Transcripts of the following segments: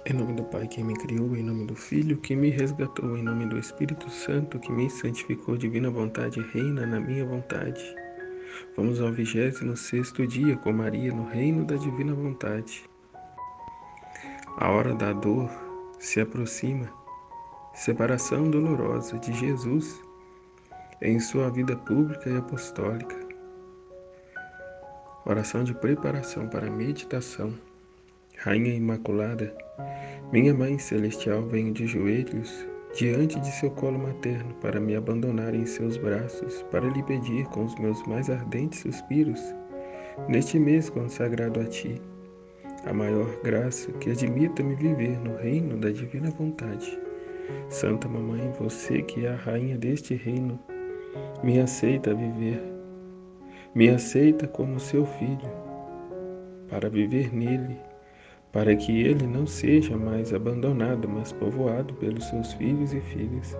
Em nome do Pai que me criou, em nome do Filho que me resgatou, em nome do Espírito Santo que me santificou, divina vontade reina na minha vontade. Vamos ao 26º dia com Maria no reino da divina vontade. A hora da dor se aproxima, separação dolorosa de Jesus em sua vida pública e apostólica. Oração de preparação para a meditação. Rainha Imaculada, minha Mãe Celestial, venho de joelhos diante de seu colo materno para me abandonar em seus braços, para lhe pedir com os meus mais ardentes suspiros, neste mês consagrado a ti, a maior graça que admita-me viver no reino da divina vontade. Santa Mamãe, você que é a rainha deste reino, me aceita viver, me aceita como seu filho, para viver nele, para que ele não seja mais abandonado, mas povoado pelos seus filhos e filhas.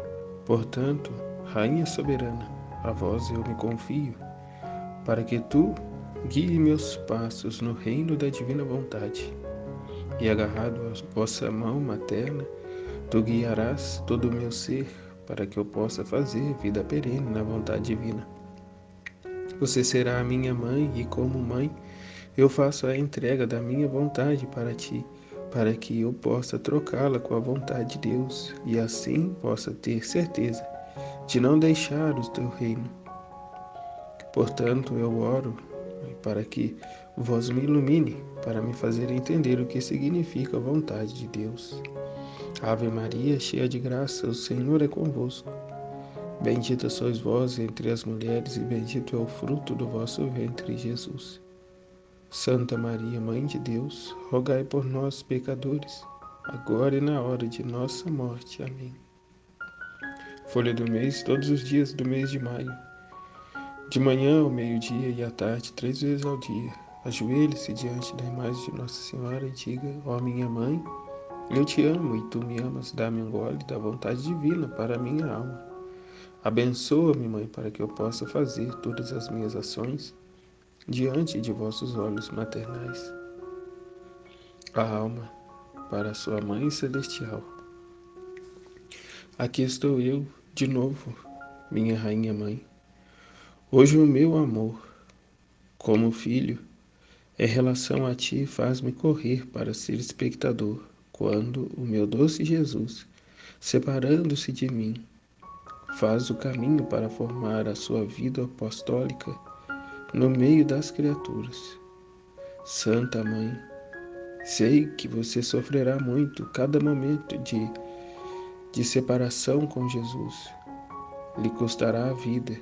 Portanto, Rainha soberana, a vós eu me confio, para que tu guie meus passos no reino da divina vontade. E agarrado à vossa mão materna, tu guiarás todo o meu ser, para que eu possa fazer vida perene na vontade divina. Você será a minha mãe e, como mãe, eu faço a entrega da minha vontade para ti, para que eu possa trocá-la com a vontade de Deus e assim possa ter certeza de não deixar o teu reino. Portanto, eu oro para que vós me ilumine, para me fazer entender o que significa a vontade de Deus. Ave Maria, cheia de graça, o Senhor é convosco. Bendita sois vós entre as mulheres e bendito é o fruto do vosso ventre, Jesus. Santa Maria, Mãe de Deus, rogai por nós, pecadores, agora e na hora de nossa morte. Amém. Folha do mês, todos os dias do mês de maio. De manhã, ao meio-dia e à tarde, 3 vezes ao dia. Ajoelhe-se diante da imagem de Nossa Senhora e diga: ó minha Mãe, eu te amo e tu me amas, dá-me um gole da vontade divina para a minha alma. Abençoa-me, Mãe, para que eu possa fazer todas as minhas ações diante de vossos olhos maternais. A alma para sua Mãe Celestial. Aqui estou eu, de novo, minha Rainha Mãe. Hoje o meu amor, como filho, em relação a ti faz-me correr para ser espectador, quando o meu doce Jesus, separando-se de mim, faz o caminho para formar a sua vida apostólica no meio das criaturas. Santa Mãe, sei que você sofrerá muito cada momento de separação com Jesus. Lhe custará a vida,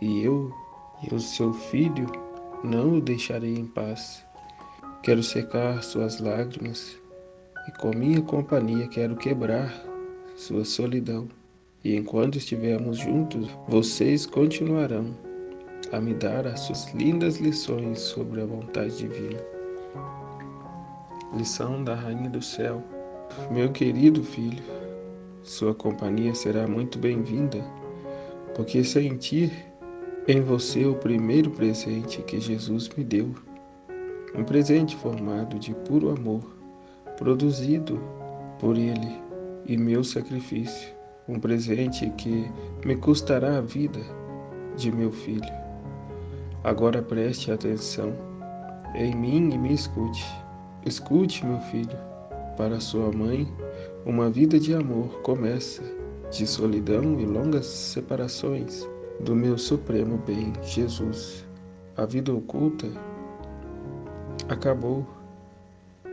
e eu, seu filho, não o deixarei em paz. Quero secar suas lágrimas, e com minha companhia quero quebrar sua solidão. E enquanto estivermos juntos, vocês continuarão a me dar as suas lindas lições sobre a vontade divina. Lição da Rainha do Céu. Meu querido filho, sua companhia será muito bem-vinda, porque sentir em você o primeiro presente que Jesus me deu, um presente formado de puro amor, produzido por Ele e meu sacrifício, um presente que me custará a vida de meu filho. Agora preste atenção em mim e me escute. Escute, meu filho, para sua mãe, uma vida de amor começa de solidão e longas separações do meu supremo bem, Jesus. A vida oculta acabou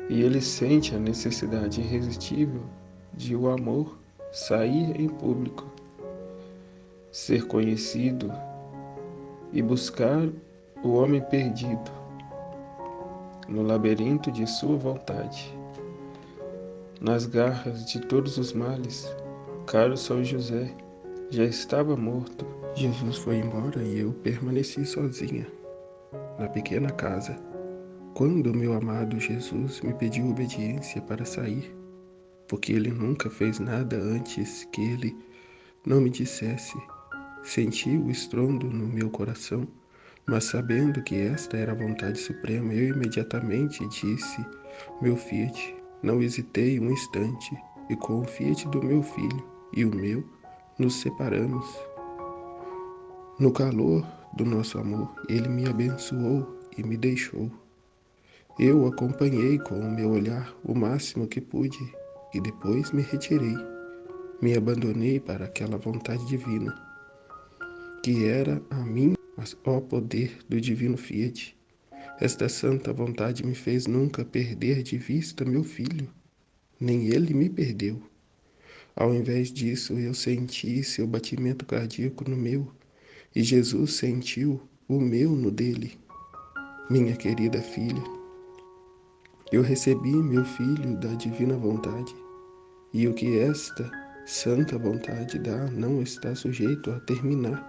e ele sente a necessidade irresistível de o amor sair em público, ser conhecido e buscar o homem perdido no labirinto de sua vontade. Nas garras de todos os males, caro São José já estava morto. Jesus foi embora e eu permaneci sozinha na pequena casa, quando meu amado Jesus me pediu obediência para sair, porque ele nunca fez nada antes que ele não me dissesse. Senti o estrondo no meu coração, mas sabendo que esta era a vontade suprema, eu imediatamente disse: meu Fiat, não hesitei um instante, e com o Fiat do meu filho e o meu, nos separamos. No calor do nosso amor, ele me abençoou e me deixou. Eu acompanhei com o meu olhar o máximo que pude e depois me retirei. Me abandonei para aquela vontade divina, que era a minha, mas ó poder do divino Fiat. Esta santa vontade me fez nunca perder de vista meu filho, nem ele me perdeu. Ao invés disso, eu senti seu batimento cardíaco no meu, e Jesus sentiu o meu no dele. Minha querida filha, eu recebi meu filho da divina vontade, e o que esta santa vontade dá não está sujeito a terminar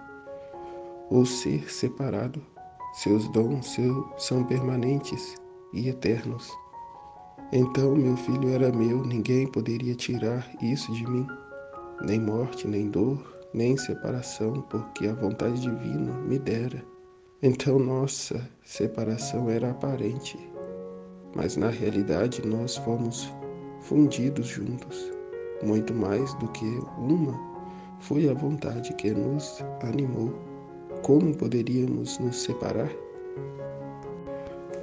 ou ser separado. Seus dons são permanentes e eternos. Então meu filho era meu, ninguém poderia tirar isso de mim, nem morte, nem dor, nem separação, porque a vontade divina me dera. Então nossa separação era aparente, mas na realidade nós fomos fundidos juntos. Muito mais do que uma foi a vontade que nos animou. Como poderíamos nos separar?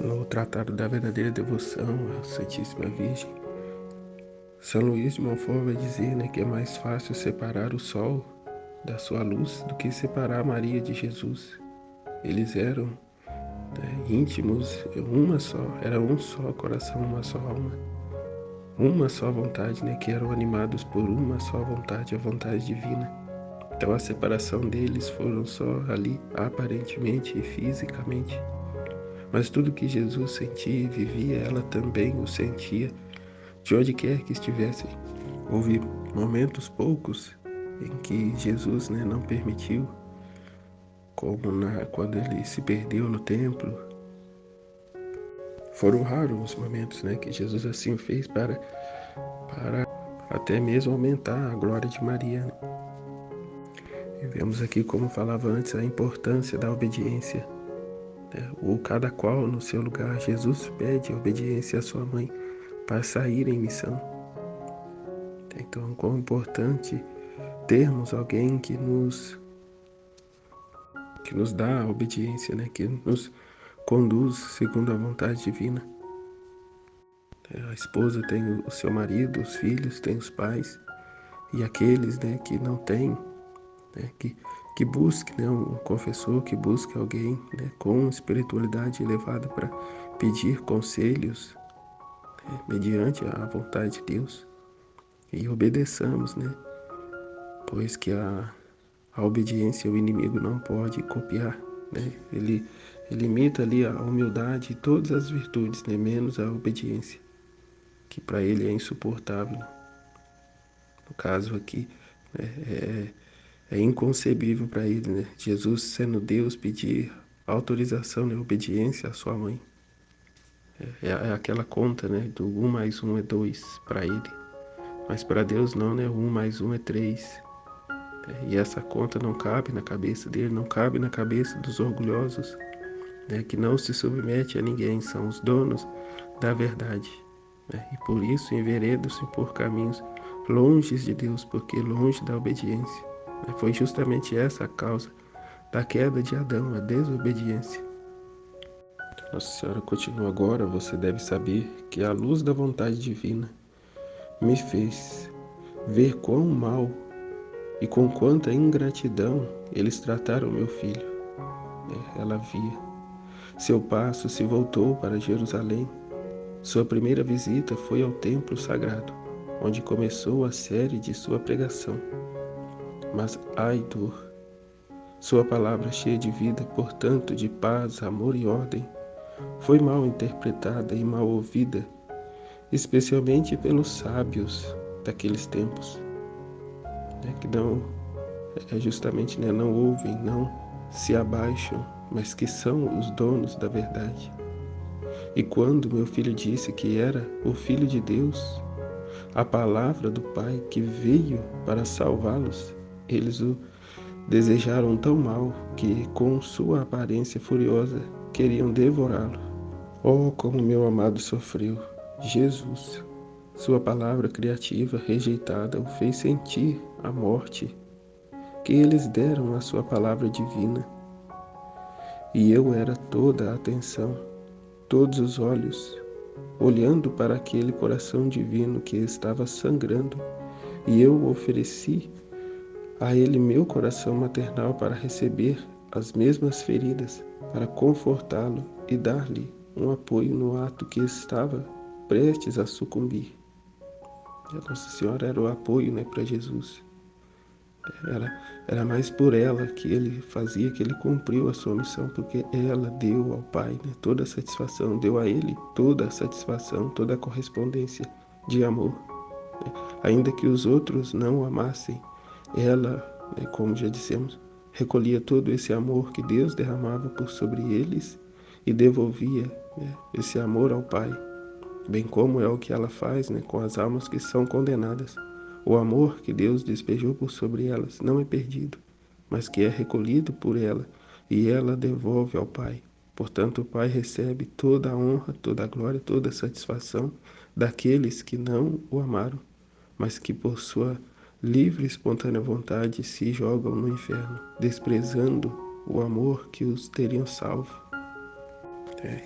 No Tratado da Verdadeira Devoção à Santíssima Virgem, São Luís de Montfort vai dizer, que é mais fácil separar o sol da sua luz do que separar Maria de Jesus. Eles eram íntimos, era um só coração, uma só alma, uma só vontade, que eram animados por uma só vontade, a vontade divina. Então a separação deles foram só ali, aparentemente e fisicamente. Mas tudo que Jesus sentia e vivia, ela também o sentia, de onde quer que estivesse. Houve momentos poucos em que Jesus não permitiu, como quando ele se perdeu no templo. Foram raros os momentos que Jesus assim fez para até mesmo aumentar a glória de Maria. E vemos aqui, como falava antes, a importância da obediência. O cada qual no seu lugar. Jesus pede obediência à sua mãe para sair em missão. Então, quão importante termos alguém que nos dá a obediência, que nos conduz segundo a vontade divina. A esposa tem o seu marido, os filhos têm os pais, e aqueles que não têm, que busque um confessor, que busque alguém com espiritualidade elevada para pedir conselhos mediante a vontade de Deus, e obedeçamos, pois que a obediência o inimigo não pode copiar, ele imita ali a humildade e todas as virtudes, menos a obediência, que para ele é insuportável. No caso aqui, é inconcebível para ele, Jesus, sendo Deus, pedir autorização, obediência à sua mãe. É aquela conta, do 1 mais 1 é 2 para ele. Mas para Deus não, 1 mais 1 é 3. E essa conta não cabe na cabeça dele, não cabe na cabeça dos orgulhosos, que não se submete a ninguém, são os donos da verdade. E por isso enveredam-se por caminhos longes de Deus, porque longe da obediência. Foi justamente essa a causa da queda de Adão, a desobediência. Nossa Senhora continua agora: você deve saber que a luz da vontade divina me fez ver quão mal e com quanta ingratidão eles trataram meu filho. Ela via. Seu passo se voltou para Jerusalém. Sua primeira visita foi ao templo sagrado, onde começou a série de sua pregação. Mas ai dor! Sua palavra cheia de vida, portanto de paz, amor e ordem, foi mal interpretada e mal ouvida, especialmente pelos sábios daqueles tempos, que não justamente não ouvem, não se abaixam, mas que são os donos da verdade. E quando meu filho disse que era o Filho de Deus, a palavra do Pai que veio para salvá-los, eles o desejaram tão mal que, com sua aparência furiosa, queriam devorá-lo. Oh, como meu amado sofreu, Jesus! Sua palavra criativa, rejeitada, o fez sentir a morte que eles deram à sua palavra divina. E eu era toda a atenção, todos os olhos, olhando para aquele coração divino que estava sangrando, e eu ofereci a ele meu coração maternal para receber as mesmas feridas, para confortá-lo e dar-lhe um apoio no ato que estava prestes a sucumbir. E a Nossa Senhora era o apoio, para Jesus. Era mais por ela que ele fazia, que ele cumpriu a sua missão, porque ela deu ao Pai, toda a satisfação, deu a ele toda a satisfação, toda a correspondência de amor. Ainda que os outros não o amassem, ela, como já dissemos, recolhia todo esse amor que Deus derramava por sobre eles e devolvia, esse amor ao Pai, bem como é o que ela faz, com as almas que são condenadas. O amor que Deus despejou por sobre elas não é perdido, mas que é recolhido por ela e ela devolve ao Pai. Portanto, o Pai recebe toda a honra, toda a glória, toda a satisfação daqueles que não o amaram, mas que por sua livre e espontânea vontade se jogam no inferno, desprezando o amor que os teriam salvo.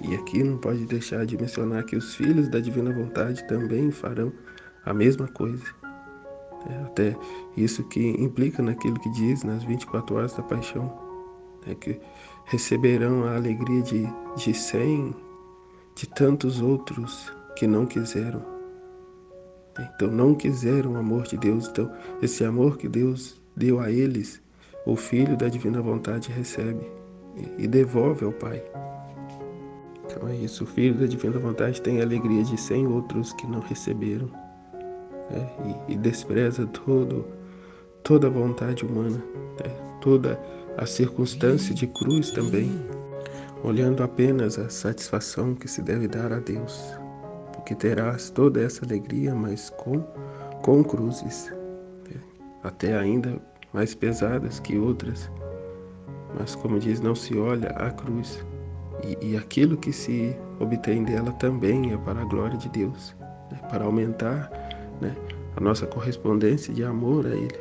E aqui não pode deixar de mencionar que os filhos da divina vontade também farão a mesma coisa. Até isso que implica naquilo que diz nas 24 horas da paixão, que receberão a alegria de 100, de tantos outros que não quiseram. Então não quiseram o amor de Deus. Então esse amor que Deus deu a eles, o Filho da divina vontade recebe e devolve ao Pai. Então é isso, o Filho da divina vontade tem a alegria de 100 outros que não receberam, e despreza toda a vontade humana, toda a circunstância de cruz também, olhando apenas a satisfação que se deve dar a Deus, porque terás toda essa alegria, mas com cruzes, até ainda mais pesadas que outras, mas como diz, não se olha a cruz, e aquilo que se obtém dela também é para a glória de Deus, para aumentar, a nossa correspondência de amor a Ele,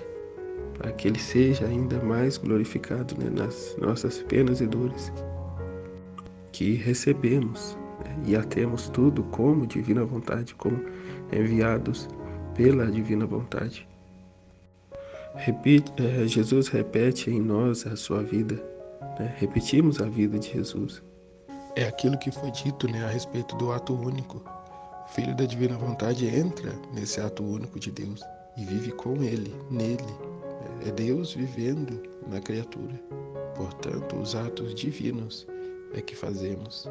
para que Ele seja ainda mais glorificado, nas nossas penas e dores que recebemos, e a temos tudo como divina vontade, como enviados pela divina vontade. Jesus repete em nós a sua vida, repetimos a vida de Jesus. É aquilo que foi dito, a respeito do ato único. O Filho da divina vontade entra nesse ato único de Deus e vive com Ele, nele. É Deus vivendo na criatura. Portanto, os atos divinos é que fazemos,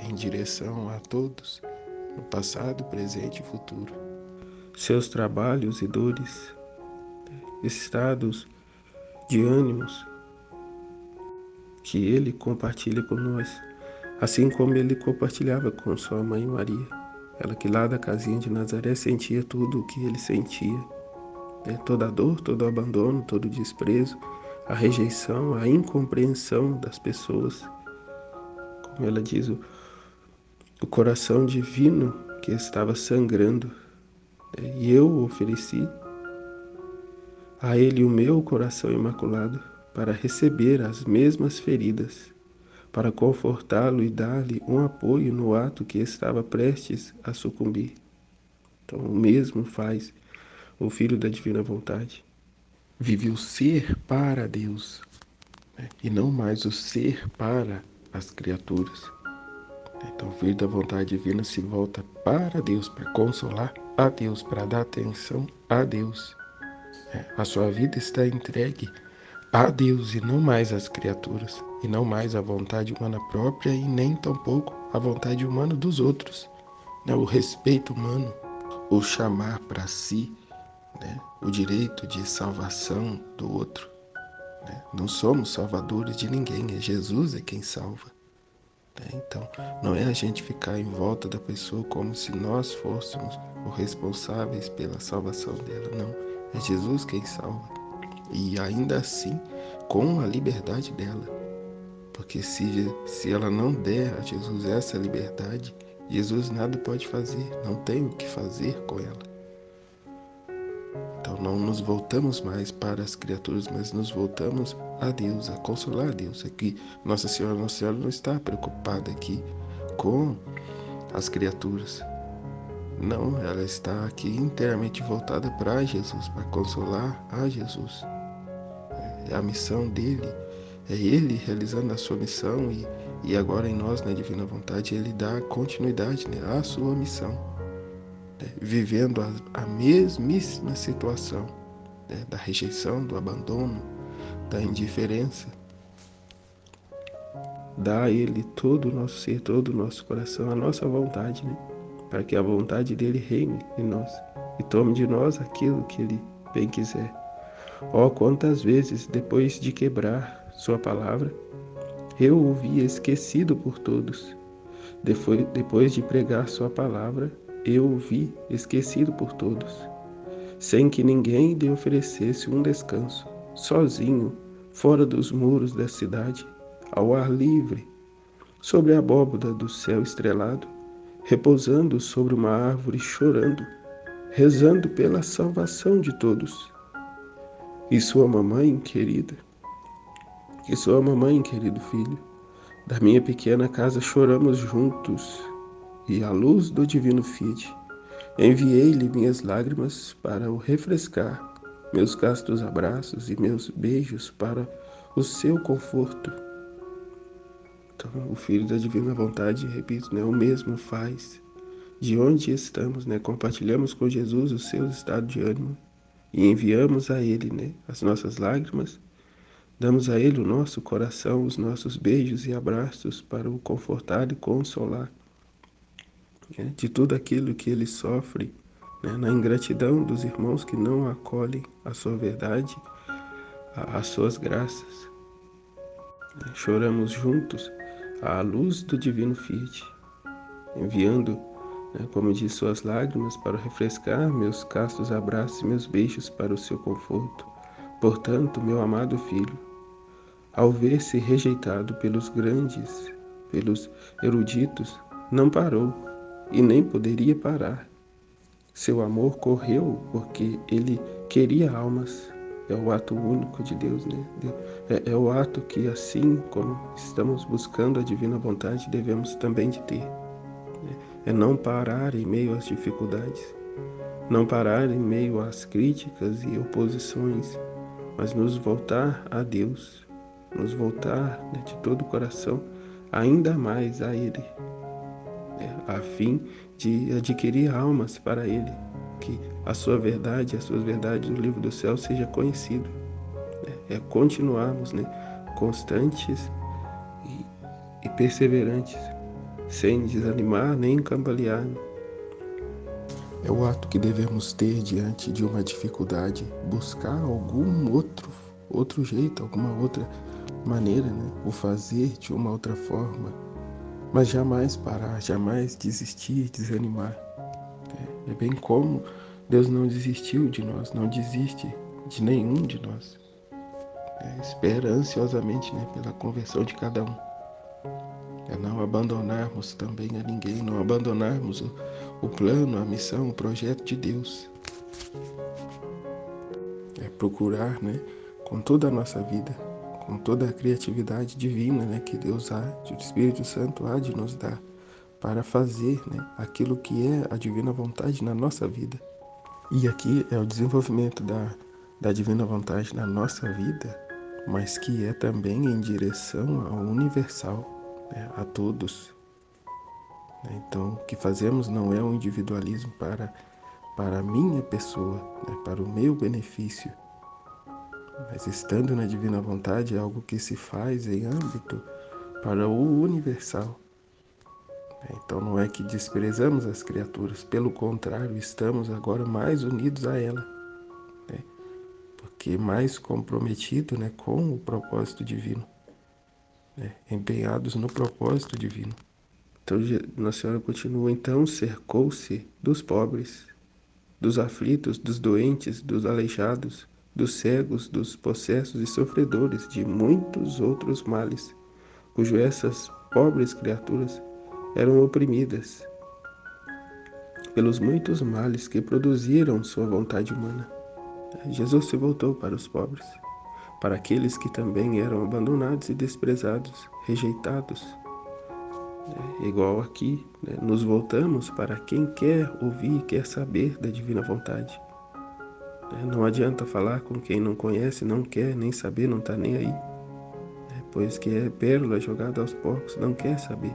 em direção a todos, no passado, presente e futuro. Seus trabalhos e dores, estados de ânimos que Ele compartilha com nós, assim como Ele compartilhava com sua mãe Maria, ela que lá da casinha de Nazaré sentia tudo o que Ele sentia, toda a dor, todo o abandono, todo o desprezo, a rejeição, a incompreensão das pessoas. Como ela diz, o coração divino que estava sangrando, e eu ofereci a Ele o meu coração imaculado para receber as mesmas feridas, para confortá-lo e dar-lhe um apoio no ato que estava prestes a sucumbir. Então, o mesmo faz o Filho da divina vontade. Vive o ser para Deus, e não mais o ser para as criaturas. Então, o Filho da vontade divina se volta para Deus, para consolar a Deus, para dar atenção a Deus. A sua vida está entregue a Deus e não mais às criaturas, e não mais à vontade humana própria e nem tampouco à vontade humana dos outros. O respeito humano, o chamar para si, o direito de salvação do outro. Não somos salvadores de ninguém, Jesus é quem salva. Então, não é a gente ficar em volta da pessoa como se nós fôssemos os responsáveis pela salvação dela, não. É Jesus quem salva. E ainda assim, com a liberdade dela. Porque se ela não der a Jesus essa liberdade, Jesus nada pode fazer, não tem o que fazer com ela. Então não nos voltamos mais para as criaturas, mas nos voltamos a Deus, a consolar a Deus. Aqui Nossa Senhora não está preocupada aqui com as criaturas. Não, ela está aqui inteiramente voltada para Jesus, para consolar a Jesus. É a missão dele, é ele realizando a sua missão e agora em nós, na divina vontade, ele dá continuidade, né, à sua missão, né, vivendo a mesmíssima situação, né, da rejeição, do abandono, da indiferença. Dá a ele todo o nosso ser, todo o nosso coração, a nossa vontade, né, para que a vontade dele reine em nós e tome de nós aquilo que ele bem quiser. Oh, quantas vezes, depois de quebrar sua palavra, eu o vi esquecido por todos. Depois de pregar sua palavra, eu o vi esquecido por todos, sem que ninguém lhe oferecesse um descanso, sozinho, fora dos muros da cidade, ao ar livre, sobre a abóbada do céu estrelado, repousando sobre uma árvore, chorando, rezando pela salvação de todos. E sua mamãe querida, querido filho, da minha pequena casa choramos juntos, e à luz do divino Fide, enviei-lhe minhas lágrimas para o refrescar, meus castos abraços e meus beijos para o seu conforto. Então, o Filho da Divina Vontade, repito, né, o mesmo faz. De onde estamos, né, compartilhamos com Jesus o seu estado de ânimo e enviamos a Ele, né, as nossas lágrimas. Damos a Ele o nosso coração, os nossos beijos e abraços para o confortar e consolar, né, de tudo aquilo que Ele sofre, né, na ingratidão dos irmãos que não acolhem a sua verdade, as suas graças. Né. Choramos juntos à luz do Divino Fiat, enviando, né, como diz, suas lágrimas para refrescar meus castos abraços e meus beijos para o seu conforto. Portanto, meu amado filho, ao ver-se rejeitado pelos grandes, pelos eruditos, não parou e nem poderia parar. Seu amor correu porque ele queria almas. É o ato único de Deus, né? É o ato que, assim como estamos buscando a divina vontade, devemos também de ter. É não parar em meio às dificuldades, não parar em meio às críticas e oposições, mas nos voltar a Deus, nos voltar, né, de todo o coração ainda mais a Ele, né, a fim de adquirir almas para Ele, que a sua verdade, as suas verdades do livro do céu seja conhecido, né, é continuarmos, né, constantes e perseverantes, sem desanimar nem cambalear. É o ato que devemos ter diante de uma dificuldade, buscar algum outro jeito, alguma outra maneira, né? O fazer de uma outra forma, mas jamais parar, jamais desistir, desanimar. É bem como Deus não desistiu de nós, não desiste de nenhum de nós. Espera ansiosamente, né, pela conversão de cada um. É não abandonarmos também a ninguém, não abandonarmos o plano, a missão, o projeto de Deus. É procurar, né, com toda a nossa vida, com toda a criatividade divina, né, que Deus há, que o Espírito Santo há de nos dar, para fazer, né, aquilo que é a divina vontade na nossa vida. E aqui é o desenvolvimento da divina vontade na nossa vida, mas que é também em direção ao universal, né, a todos. Então, o que fazemos não é um individualismo para a minha pessoa, né, para o meu benefício, mas estando na divina vontade é algo que se faz em âmbito para o universal. Então não é que desprezamos as criaturas, pelo contrário, estamos agora mais unidos a ela, né, porque mais comprometido, né, com o propósito divino, né, empenhados no propósito divino. Então Nossa Senhora continua, então cercou-se dos pobres, dos aflitos, dos doentes, dos aleijados, dos cegos, dos possessos e sofredores de muitos outros males, cujo essas pobres criaturas eram oprimidas, pelos muitos males que produziram sua vontade humana. Jesus se voltou para os pobres, para aqueles que também eram abandonados e desprezados, rejeitados. Igual aqui, nos voltamos para quem quer ouvir, quer saber da divina vontade. Não adianta falar com quem não conhece, não quer nem saber, não está nem aí. Pois que é pérola jogada aos porcos, não quer saber.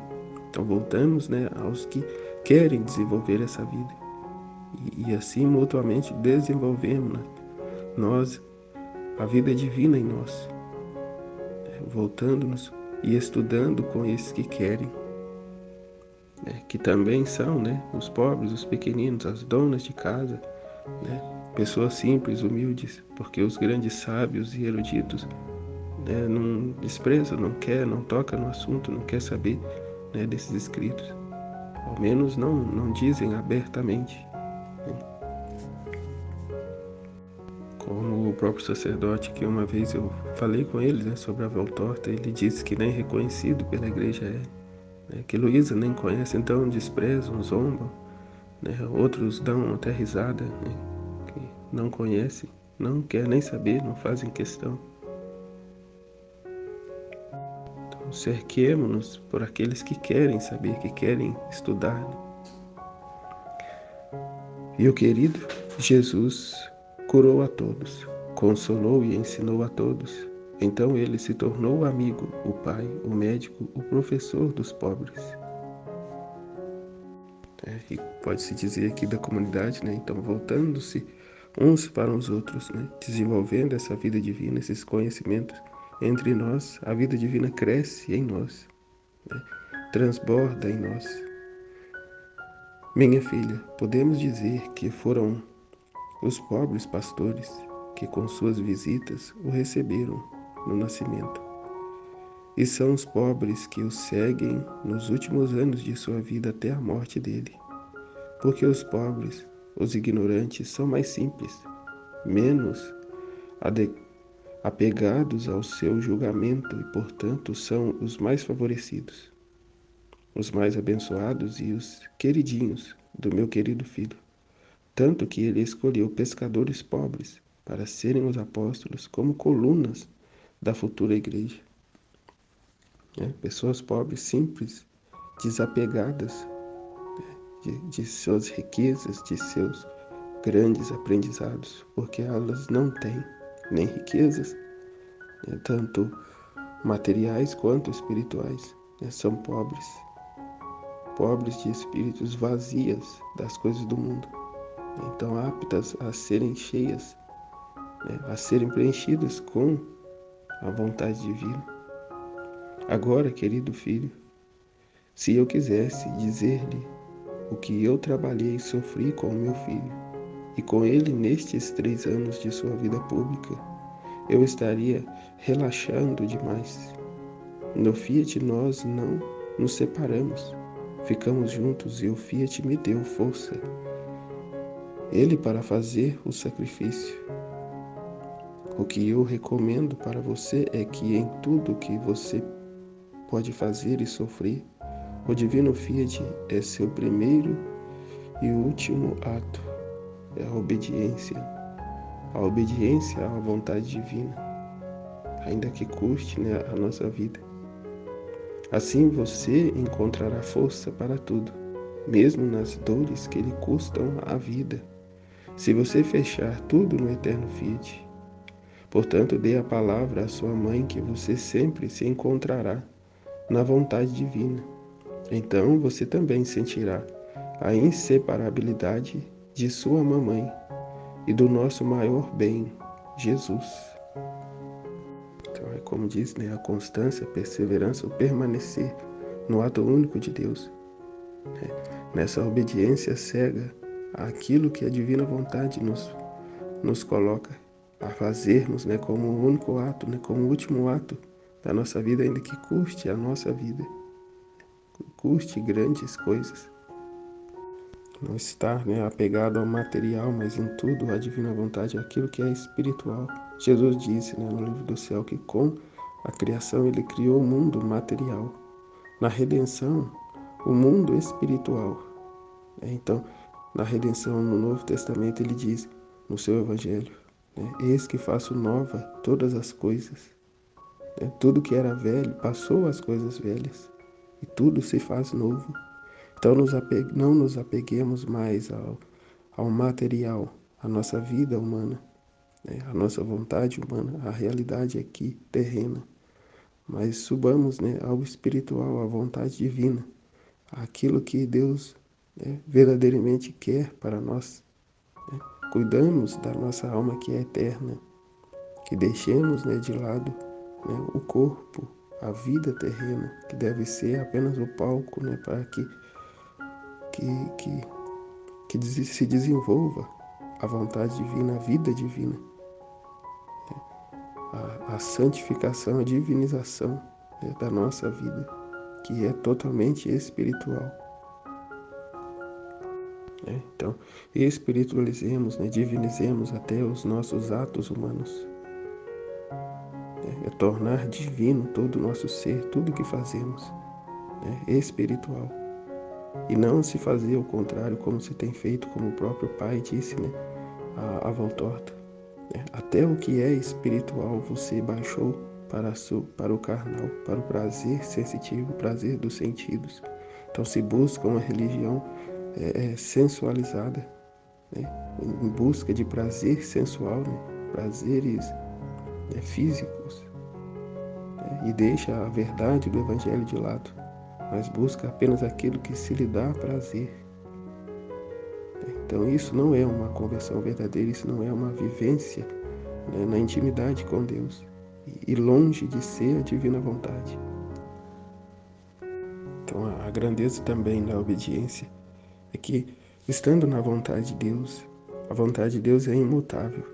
Então voltamos aos que querem desenvolver essa vida. E assim mutuamente desenvolvemos nós, a vida divina em nós. Voltando-nos e estudando com esses que querem. Que também são os pobres, os pequeninos, as donas de casa, pessoas simples, humildes, porque os grandes sábios e eruditos não desprezam, não quer, não toca no assunto, não quer saber desses escritos. Ao menos não dizem abertamente. Como o próprio sacerdote, que uma vez eu falei com ele sobre a Valtorta, ele disse que nem reconhecido pela igreja que Luísa nem conhece, então desprezam, zombam, outros dão até risada, que não conhecem, não quer nem saber, não fazem questão. Então, cerquemos-nos por aqueles que querem saber, que querem estudar. E o querido Jesus curou a todos, consolou e ensinou a todos. Então ele se tornou o amigo, o pai, o médico, o professor dos pobres. E pode-se dizer aqui da comunidade, então voltando-se uns para os outros, desenvolvendo essa vida divina, esses conhecimentos entre nós, a vida divina cresce em nós, transborda em nós. Minha filha, podemos dizer que foram os pobres pastores que com suas visitas o receberam no nascimento. E são os pobres que o seguem nos últimos anos de sua vida até a morte dele. Porque os pobres, os ignorantes, são mais simples, menos apegados ao seu julgamento e, portanto, são os mais favorecidos, os mais abençoados e os queridinhos do meu querido filho. Tanto que ele escolheu pescadores pobres para serem os apóstolos como colunas da futura igreja. Pessoas pobres, simples, desapegadas de suas riquezas, de seus grandes aprendizados, porque elas não têm nem riquezas, tanto materiais quanto espirituais. São pobres, pobres de espíritos, vazias das coisas do mundo. Então aptas a serem cheias, a serem preenchidas com a vontade divina. Agora, querido filho, se eu quisesse dizer-lhe o que eu trabalhei e sofri com o meu filho, e com ele nestes 3 anos de sua vida pública, eu estaria relaxando demais. No Fiat nós não nos separamos, ficamos juntos e o Fiat me deu força. Ele para fazer o sacrifício. O que eu recomendo para você é que em tudo que você pode fazer e sofrer, o Divino Fiat é seu primeiro e último ato, é a obediência à vontade divina, ainda que custe a nossa vida. Assim você encontrará força para tudo, mesmo nas dores que lhe custam a vida, se você fechar tudo no eterno Fiat. Portanto, dê a palavra à sua mãe que você sempre se encontrará na vontade divina. Então você também sentirá a inseparabilidade de sua mamãe e do nosso maior bem, Jesus. Então é como diz, a constância, a perseverança, o permanecer no ato único de Deus. Nessa obediência cega àquilo que a divina vontade nos coloca a fazermos, como o único ato, como o último ato da nossa vida, ainda que custe a nossa vida, custe grandes coisas. Não estar apegado ao material, mas em tudo a divina vontade, aquilo que é espiritual. Jesus disse no livro do céu que com a criação ele criou o mundo material. Na redenção, o mundo espiritual. Então, na redenção no Novo Testamento, ele diz no seu Evangelho, né? Eis que faço nova todas as coisas. Né? Tudo que era velho passou as coisas velhas e tudo se faz novo. Então não nos apeguemos mais ao material, à nossa vida humana, né? À nossa vontade humana, à realidade aqui terrena. Mas subamos, né, ao espiritual, à vontade divina, àquilo que Deus, né, verdadeiramente quer para nós. Né? Cuidamos da nossa alma que é eterna, que deixemos, né, de lado, né, o corpo, a vida terrena, que deve ser apenas o palco, né, para que se desenvolva a vontade divina, a vida divina, a santificação, a divinização, né, da nossa vida, que é totalmente espiritual. Né? Então, espiritualizemos, né, divinizemos até os nossos atos humanos. É tornar divino todo o nosso ser, tudo que fazemos, né, espiritual. E não se fazer o contrário, como se tem feito, como o próprio Pai disse, né, a Voltorta. Né? Até o que é espiritual você baixou para o carnal, para o prazer sensitivo, o prazer dos sentidos. Então se busca uma religião sensualizada, né, em busca de prazer sensual, né, prazeres, né, físicos, né, e deixa a verdade do Evangelho de lado, mas busca apenas aquilo que se lhe dá prazer. Então isso não é uma conversão verdadeira, isso não é uma vivência, né, na intimidade com Deus e longe de ser a divina vontade. Então a grandeza também da obediência é que, estando na vontade de Deus, a vontade de Deus é imutável,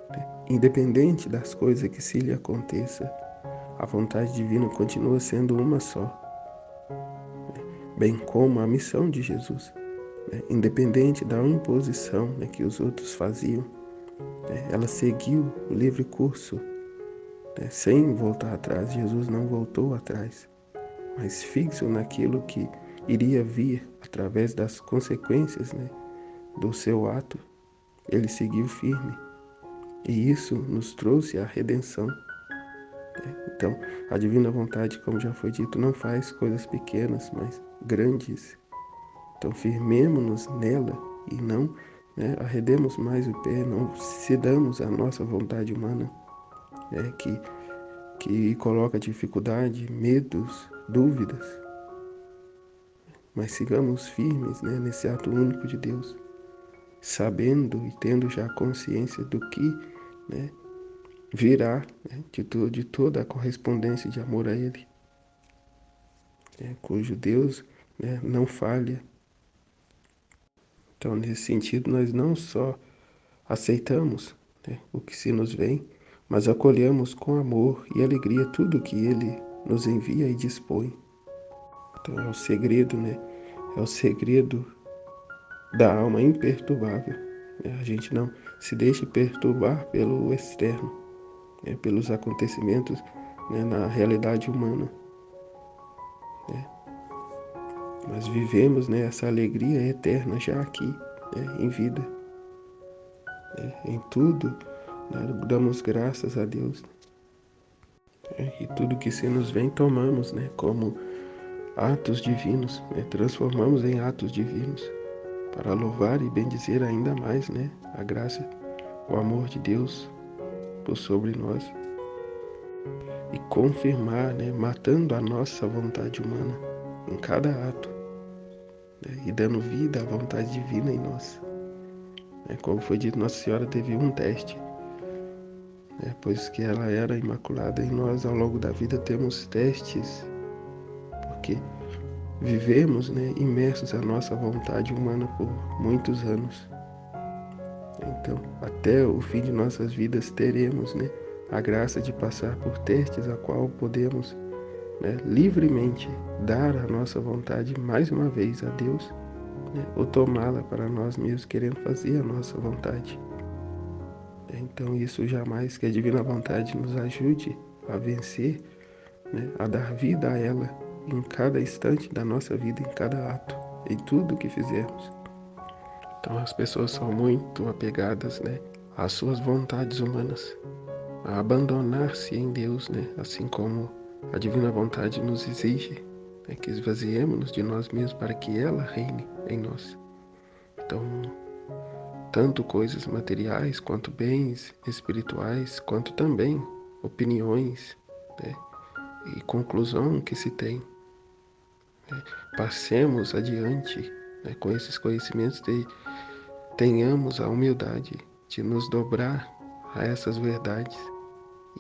né? Independente das coisas que se lhe aconteça, a vontade divina continua sendo uma só, né? Bem como a missão de Jesus, né? Independente da imposição, né, que os outros faziam, né? Ela seguiu o livre curso, né, sem voltar atrás. Jesus não voltou atrás, mas fixo naquilo que iria vir através das consequências, né, do seu ato, ele seguiu firme. E isso nos trouxe a redenção. Então, a divina vontade, como já foi dito, não faz coisas pequenas, mas grandes. Então, firmemo-nos nela e não, né, arredemos mais o pé, não cedamos à nossa vontade humana, né, que coloca dificuldade, medos, dúvidas. Mas sigamos firmes, né, nesse ato único de Deus, sabendo e tendo já consciência do que, né, virá, né, de toda a correspondência de amor a Ele, né, cujo Deus, né, não falha. Então, nesse sentido, nós não só aceitamos, né, o que se nos vem, mas acolhemos com amor e alegria tudo que Ele nos envia e dispõe. Então, é o segredo, né? É o segredo da alma imperturbável. Né? A gente não se deixe perturbar pelo externo, né, pelos acontecimentos, né, na realidade humana, né? Mas vivemos, né, essa alegria eterna já aqui, né, em vida, né? Em tudo, né, damos graças a Deus, né? E tudo que se nos vem tomamos, né, como atos divinos, né? Transformamos em atos divinos para louvar e bendizer ainda mais, né, a graça, o amor de Deus por sobre nós e confirmar, né, matando a nossa vontade humana em cada ato, né, e dando vida à vontade divina em nós. Como foi dito, Nossa Senhora teve um teste, né, pois que ela era imaculada, e nós ao longo da vida temos testes, porque vivemos, né, imersos à nossa vontade humana por muitos anos. Então, até o fim de nossas vidas teremos, né, a graça de passar por testes a qual podemos, né, livremente dar a nossa vontade mais uma vez a Deus, né, ou tomá-la para nós mesmos, querendo fazer a nossa vontade. Então isso jamais, que a divina vontade nos ajude a vencer, né, a dar vida a ela em cada instante da nossa vida, em cada ato, em tudo que fizermos. Então as pessoas são muito apegadas, né, às suas vontades humanas, a abandonar-se em Deus, né, assim como a divina vontade nos exige, né, que esvaziemos-nos de nós mesmos para que ela reine em nós. Então, tanto coisas materiais, quanto bens espirituais, quanto também opiniões, né, e conclusão que se tem. Passemos adiante, né, com esses conhecimentos, tenhamos a humildade de nos dobrar a essas verdades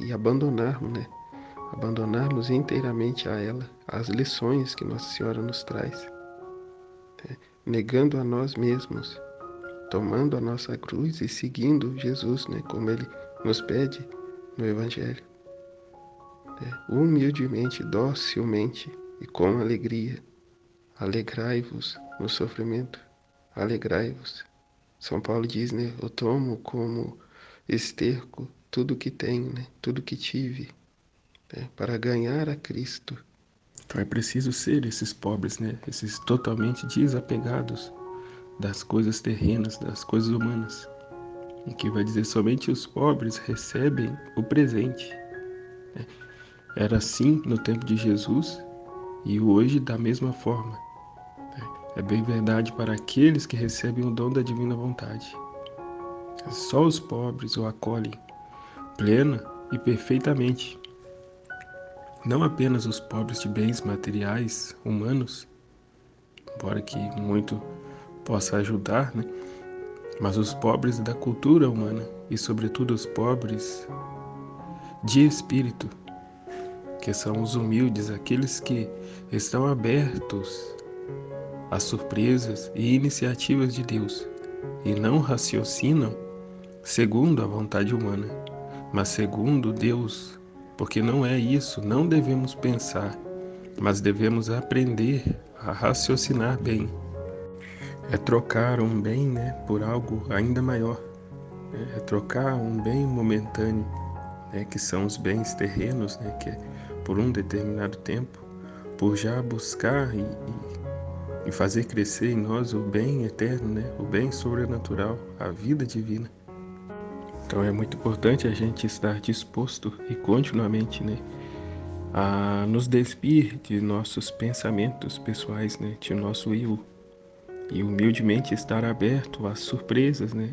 e abandonarmos inteiramente a ela, as lições que Nossa Senhora nos traz, né, negando a nós mesmos, tomando a nossa cruz e seguindo Jesus, né, como Ele nos pede no Evangelho, né, humildemente, docilmente e com alegria. Alegrai-vos no sofrimento, alegrai-vos. São Paulo diz, né, eu tomo como esterco tudo que tenho, né, tudo que tive, né, para ganhar a Cristo. Então é preciso ser esses pobres, né, esses totalmente desapegados das coisas terrenas, das coisas humanas. E que vai dizer somente os pobres recebem o presente. Era assim no tempo de Jesus e hoje da mesma forma. É bem verdade para aqueles que recebem o dom da divina vontade. Só os pobres o acolhem plena e perfeitamente. Não apenas os pobres de bens materiais, humanos, embora que muito possa ajudar, né? Mas os pobres da cultura humana e, sobretudo, os pobres de espírito, que são os humildes, aqueles que estão abertos às surpresas e iniciativas de Deus e não raciocinam segundo a vontade humana, mas segundo Deus, porque não é isso, não devemos pensar, mas devemos aprender a raciocinar bem. É trocar um bem, né, por algo ainda maior. É trocar um bem momentâneo, né, que são os bens terrenos, né, que é por um determinado tempo, por já buscar e fazer crescer em nós o bem eterno, né, o bem sobrenatural, a vida divina. Então é muito importante a gente estar disposto e continuamente, né, a nos despir de nossos pensamentos pessoais, né, de nosso eu, e humildemente estar aberto às surpresas, né,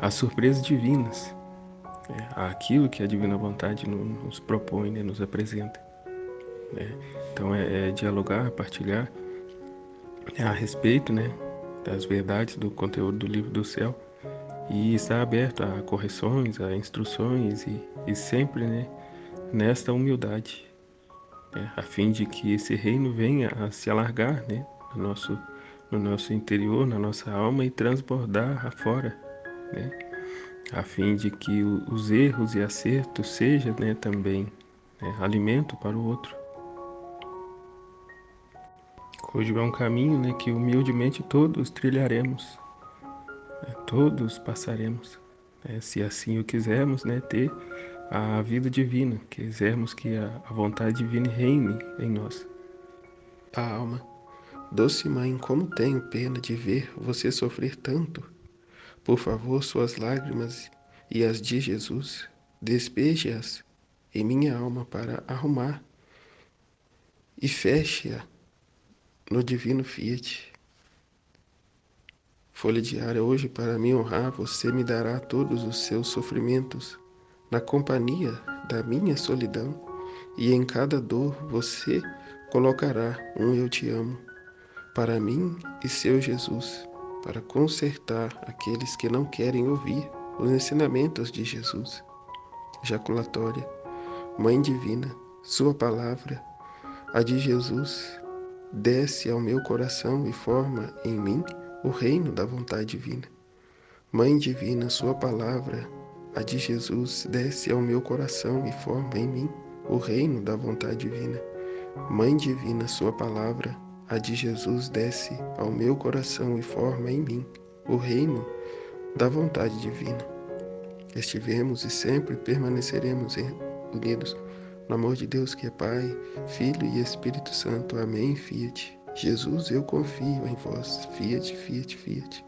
às surpresas divinas, né, àquilo que a divina vontade nos propõe, né, nos apresenta, né. Então é dialogar, partilhar a respeito, né, das verdades do conteúdo do livro do céu e estar aberto a correções, a instruções e sempre, né, nesta humildade, né, a fim de que esse reino venha a se alargar, né, no nosso interior, na nossa alma e transbordar afora, né, a fim de que os erros e acertos sejam, né, também, né, alimento para o outro. Hoje é um caminho, né, que humildemente todos trilharemos, né, todos passaremos, né, se assim o quisermos, né, ter a vida divina, quisermos que a vontade divina reine em nós. A alma, doce mãe, como tenho pena de ver você sofrer tanto. Por favor, suas lágrimas e as de Jesus, despeje-as em minha alma para arrumar e feche-a no divino Fiat. Folha diária, hoje para me honrar, você me dará todos os seus sofrimentos na companhia da minha solidão, e em cada dor você colocará um eu te amo para mim e seu Jesus, para consertar aqueles que não querem ouvir os ensinamentos de Jesus. Jaculatória, Mãe Divina, sua palavra, a de Jesus, desce ao meu coração e forma em mim o reino da vontade divina. Mãe Divina, sua palavra, a de Jesus, desce ao meu coração e forma em mim o reino da vontade divina. Mãe Divina, sua palavra, a de Jesus, desce ao meu coração e forma em mim o reino da vontade divina. Estivemos e sempre permaneceremos unidos no amor de Deus que é Pai, Filho e Espírito Santo. Amém. Fiat. Jesus, eu confio em vós. Fiat, fiat, fiat.